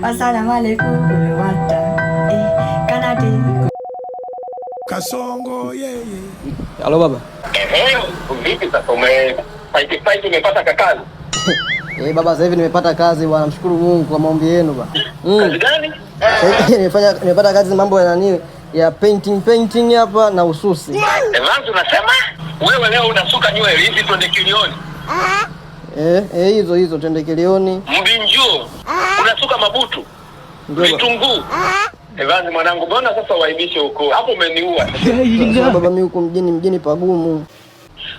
Assalamu alaikum kulwata. Kanati. Kasongo yeye. Halo baba. Vipi sasa fight umepata kakazi? Baba sasa hivi nimepata kazi bwana, mshukuru Mungu kwa maombi yenu bwana. Kazi gani? Nimepata kazi mambo ya nani? Ya painting hapa na ususi. Evans unasema? Wewe leo unasuka nywele hizi twende Kilioni. Hizo twende Kilioni. Mbinjo. Unasuka mabutu. Vitunguu. Evans mwanangu, mbona sasa waibishe huko? Hapo umeniua. Sasa baba mimi huko mjini pagumu.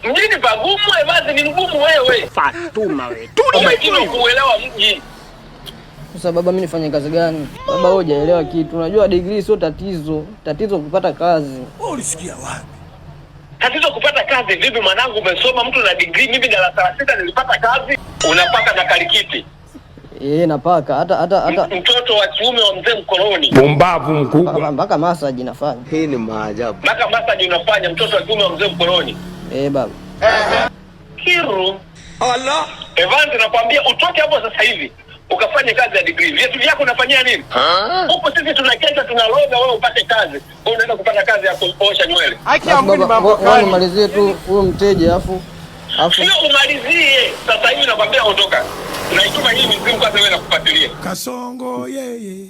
Mjini pagumu? Evans ni mgumu wewe. Fatuma wewe. Umejua kuelewa mji. Sasa baba mimi nifanye kazi gani? Baba wewe hujaelewa kitu. Unajua degree sio tatizo. Tatizo kupata kazi. Wewe ulisikia wapi? Tatizo kupata kazi vipi mwanangu? Umesoma mtu na degree, mimi darasa la 6 nilipata kazi. Unapaka na kalikiti. Napaka hata mtoto wa kiume wa mzee mkoloni. Bombavu mkubwa. Mpaka massage nafanya. Hii ni maajabu. Mpaka massage unafanya mtoto wa kiume wa mzee mkoloni. Baba. Kiru. Allah. Evans nakwambia utoke hapo sasa hivi. Ukafanye kazi ya degree. Vitu vyako unafanyia nini? Huko sisi tunakenda tunaloga, wewe upate kazi. Wewe unaenda kupata kazi ya kuosha nywele. Wewe umalizie tu huyo mteja afu. Sio umalizie. Sasa hivi nakwambia ondoka. Unaituma hii mizimu kwanza wewe nakufuatilia. Kasongo yeye.